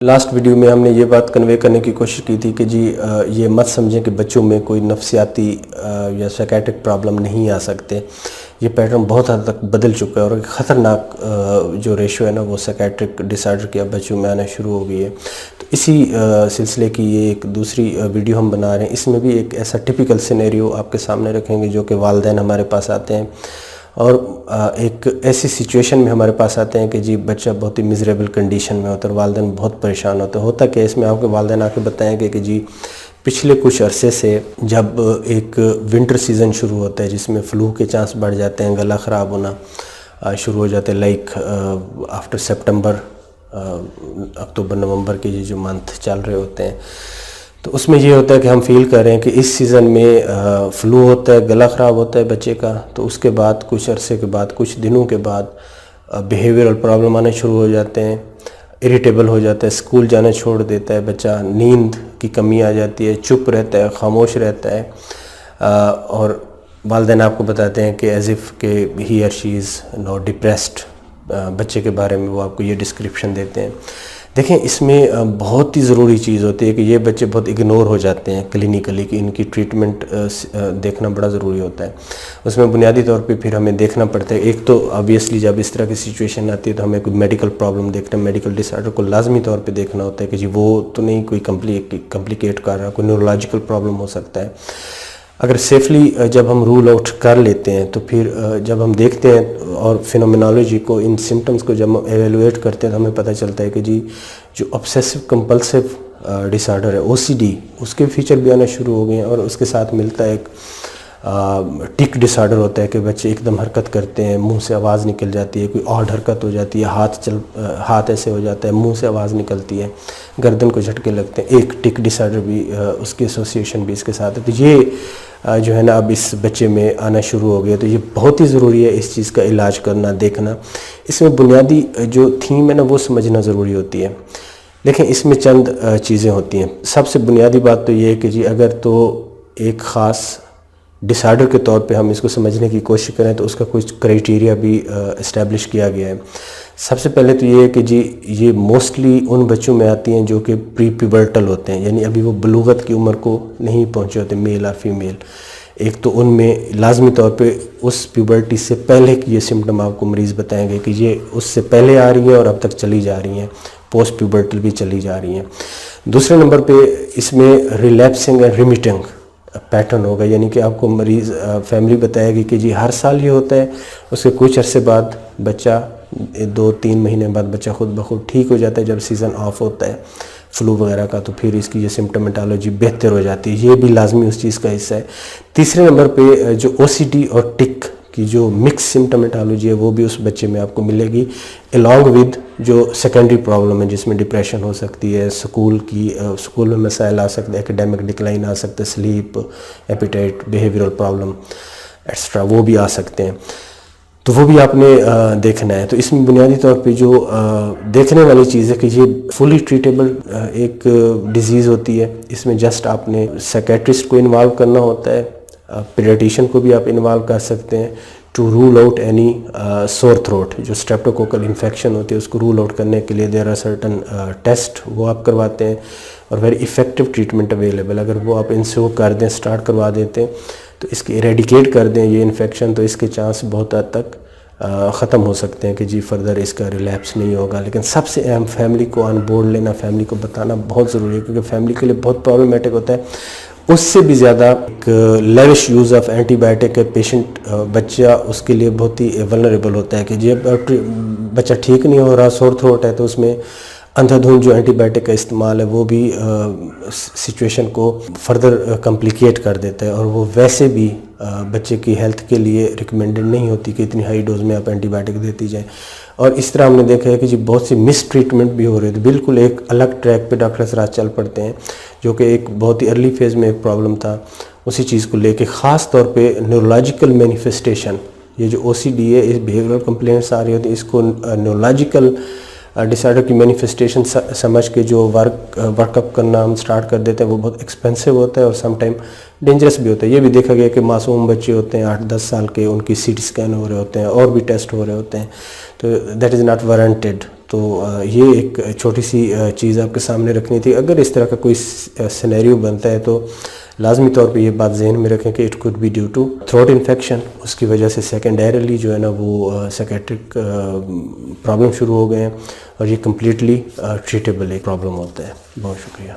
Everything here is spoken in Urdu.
لاسٹ ویڈیو میں ہم نے یہ بات کنوے کرنے کی کوشش کی تھی کہ جی یہ مت سمجھیں کہ بچوں میں کوئی نفسیاتی یا سائیکیٹرک پرابلم نہیں آ سکتے. یہ پیٹرن بہت حد تک بدل چکا ہے اور ایک خطرناک جو ریشو ہے نا وہ سائیکیٹرک ڈس آرڈر کی اب بچوں میں آنا شروع ہو گئی ہے. تو اسی سلسلے کی یہ ایک دوسری ویڈیو ہم بنا رہے ہیں. اس میں بھی ایک ایسا ٹپیکل سینیریو آپ کے سامنے رکھیں گے جو کہ والدین ہمارے پاس آتے ہیں اور ایک ایسی سچویشن میں ہمارے پاس آتے ہیں کہ جی بچہ بہت ہی مزریبل کنڈیشن میں ہوتا ہے اور والدین بہت پریشان ہوتے ہیں. ہوتا کہ اس میں آپ کے والدین آ کے بتائیں گے کہ جی پچھلے کچھ عرصے سے جب ایک ونٹر سیزن شروع ہوتا ہے جس میں فلو کے چانس بڑھ جاتے ہیں, گلا خراب ہونا شروع ہو جاتے ہیں, لائک آفٹر سپٹمبر, اکتوبر نومبر کے یہ جو منتھ چل رہے ہوتے ہیں, تو اس میں یہ ہوتا ہے کہ ہم فیل کر رہے ہیں کہ اس سیزن میں فلو ہوتا ہے, گلا خراب ہوتا ہے بچے کا. تو اس کے بعد کچھ عرصے کے بعد, کچھ دنوں کے بعد بیہیویئرل پرابلم آنے شروع ہو جاتے ہیں, اریٹیبل ہو جاتا ہے, اسکول جانا چھوڑ دیتا ہے بچہ, نیند کی کمی آ جاتی ہے, چپ رہتا ہے, خاموش رہتا ہے, اور والدین آپ کو بتاتے ہیں کہ ایز اف کہ ہی اور شی از نو ڈپریسڈ. بچے کے بارے میں وہ آپ کو یہ ڈسکرپشن دیتے ہیں. دیکھیں اس میں بہت ہی ضروری چیز ہوتی ہے کہ یہ بچے بہت اگنور ہو جاتے ہیں کلینیکلی, کہ ان کی ٹریٹمنٹ دیکھنا بڑا ضروری ہوتا ہے. اس میں بنیادی طور پہ پھر ہمیں دیکھنا پڑتا ہے, ایک تو آبویسلی جب اس طرح کی سچویشن آتی ہے تو ہمیں کوئی میڈیکل پرابلم دیکھنا ہے, میڈیکل ڈس آرڈر کو لازمی طور پہ دیکھنا ہوتا ہے کہ جی وہ تو نہیں کوئی کمپلیکیٹ کر رہا, کوئی نیورولوجیکل پرابلم ہو سکتا ہے. اگر سیفلی جب ہم رول آؤٹ کر لیتے ہیں تو پھر جب ہم دیکھتے ہیں اور فینومینالوجی کو, ان سمٹمز کو جب ہم ایویلویٹ کرتے ہیں تو ہمیں پتہ چلتا ہے کہ جی جو obsessive compulsive ڈس آرڈر ہے OCD, اس کے فیچر بھی آنا شروع ہو گئے ہیں. اور اس کے ساتھ ملتا ہے ایک ٹک ڈس آرڈر ہوتا ہے کہ بچے ایک دم حرکت کرتے ہیں, منہ سے آواز نکل جاتی ہے, کوئی آڈ حرکت ہو جاتی ہے, ہاتھ ایسے ہو جاتا ہے, منہ سے آواز نکلتی ہے, گردن کو جھٹکے لگتے ہیں. ایک ٹک ڈس آرڈر بھی اس کی ایسوسیشن بھی اس کے ساتھ ہے. تو یہ جو ہے نا اب اس بچے میں آنا شروع ہو گیا. تو یہ بہت ہی ضروری ہے اس چیز کا علاج کرنا, دیکھنا. اس میں بنیادی جو تھیم ہے نا وہ سمجھنا ضروری ہوتی ہے. لیکن اس میں چند چیزیں ہوتی ہیں. سب سے بنیادی بات تو یہ ہے کہ جی اگر تو ایک خاص ڈس آرڈر کے طور پہ ہم اس کو سمجھنے کی کوشش کریں تو اس کا کچھ کرائٹیریا بھی اسٹیبلش کیا گیا ہے. سب سے پہلے تو یہ ہے کہ جی یہ موسٹلی ان بچوں میں آتی ہیں جو کہ پری پیوبرٹل ہوتے ہیں, یعنی ابھی وہ بلوغت کی عمر کو نہیں پہنچے ہوتے, میل اور فیمیل. ایک تو ان میں لازمی طور پہ اس پیوبرٹی سے پہلے کی یہ سمٹم آپ کو مریض بتائیں گے کہ یہ اس سے پہلے آ رہی ہیں اور اب تک چلی جا رہی ہیں, پوسٹ پیوبرٹل بھی چلی جا رہی ہیں. دوسرے نمبر پہ اس میں ریلیپسنگ اینڈ ریمیٹنگ پیٹرن ہوگا, یعنی کہ آپ کو مریض فیملی بتائے گی کہ جی ہر سال یہ ہوتا ہے, اس کے کچھ عرصے بعد بچہ 2-3 مہینے بعد بچہ خود بخود ٹھیک ہو جاتا ہے جب سیزن آف ہوتا ہے فلو وغیرہ کا, تو پھر اس کی یہ سمٹومیٹالوجی بہتر ہو جاتی ہے. یہ بھی لازمی اس چیز کا حصہ ہے. تیسرے نمبر پہ جو OCD اور ٹک کی جو مکس سمٹومیٹالوجی ہے وہ بھی اس بچے میں آپ کو ملے گی, الانگ ود جو سیکنڈری پرابلم ہے جس میں ڈپریشن ہو سکتی ہے, اسکول میں مسائل آ سکتے ہیں, ایکیڈیمک ڈکلائن آ سکتے ہیں, slip, appetite, behavioural problem etcetera وہ بھی آ سکتے ہیں. تو وہ بھی آپ نے دیکھنا ہے. تو اس میں بنیادی طور پہ جو دیکھنے والی چیز ہے کہ یہ فلی ٹریٹیبل ایک ڈیزیز ہوتی ہے. اس میں جسٹ آپ نے سائیکیٹرسٹ کو انوالو کرنا ہوتا ہے, پیڈیاٹیشین کو بھی آپ انوالو کر سکتے ہیں ٹو رول آؤٹ اینی سور تھروٹ. جو اسٹریپٹوکوکل انفیکشن ہوتی ہے اس کو رول آؤٹ کرنے کے لیے دیر آر سرٹن ٹیسٹ وہ آپ کرواتے ہیں, اور ویری ایفیکٹو ٹریٹمنٹ اویلیبل. اگر وہ آپ ان سے وہ کر دیں, اسٹارٹ کروا دیتے ہیں تو اس کی ایریڈیکیٹ کر دیں یہ انفیکشن, تو اس کے چانس بہت حد تک ختم ہو سکتے ہیں کہ جی فردر اس کا ریلیپس نہیں ہوگا. لیکن سب سے اہم فیملی کو آن بورڈ لینا, فیملی کو بتانا بہت ضروری ہے, کیونکہ فیملی کے لیے بہت پرابلمیٹک ہوتا ہے. اس سے بھی زیادہ ایک lavish use of antibiotic ہے پیشنٹ, بچہ اس کے لیے بہت ہی ولنریبل ہوتا ہے کہ جب بچہ ٹھیک نہیں ہو رہا, سور تھروٹ ہے, تو اس میں اندھا دھند جو اینٹی بائیوٹک کا استعمال ہے وہ بھی سچویشن کو فردر کمپلیکیٹ کر دیتا ہے, اور وہ ویسے بھی بچے کی ہیلتھ کے لیے ریکمینڈڈ نہیں ہوتی کہ اتنی ہائی ڈوز میں آپ اینٹی بائیوٹک دیتی جائیں. اور اس طرح ہم نے دیکھا ہے کہ جی بہت سی مس ٹریٹمنٹ بھی ہو رہی تھی, بالکل ایک الگ ٹریک پہ ڈاکٹر حضرات چل پڑتے ہیں, جو کہ ایک بہت ہی ارلی فیز میں ایک پرابلم تھا, اسی چیز کو لے کے خاص طور پہ نیورولوجیکل مینیفیسٹیشن, یہ جو OCD ہے, اس بیہیویئرل کمپلینٹس آ رہی ہوتی ہیں, اس کو نیورولوجیکل ڈس آرڈر کی مینیفیسٹیشن سمجھ کے جو ورک اپ کرنا ہم سٹارٹ کر دیتے ہیں وہ بہت ایکسپینسو ہوتا ہے اور سم ٹائم ڈینجرس بھی ہوتا ہے. یہ بھی دیکھا گیا کہ معصوم بچے ہوتے ہیں 8-10 سال کے, ان کی CT اسکین ہو رہے ہوتے ہیں اور بھی ٹیسٹ ہو رہے ہوتے ہیں, تو دیٹ از ناٹ وارنٹیڈ تو یہ ایک چھوٹی سی چیز آپ کے سامنے رکھنی تھی. اگر اس طرح کا کوئی سینیریو بنتا ہے تو لازمی طور پہ یہ بات ذہن میں رکھیں کہ it could be due to throat infection. اس کی وجہ سے سیکنڈریلی جو ہے نا وہ سائکیٹرک پرابلم شروع ہو گئے ہیں، اور یہ کمپلیٹلی ٹریٹیبل ایک پرابلم ہوتا ہے. بہت شکریہ.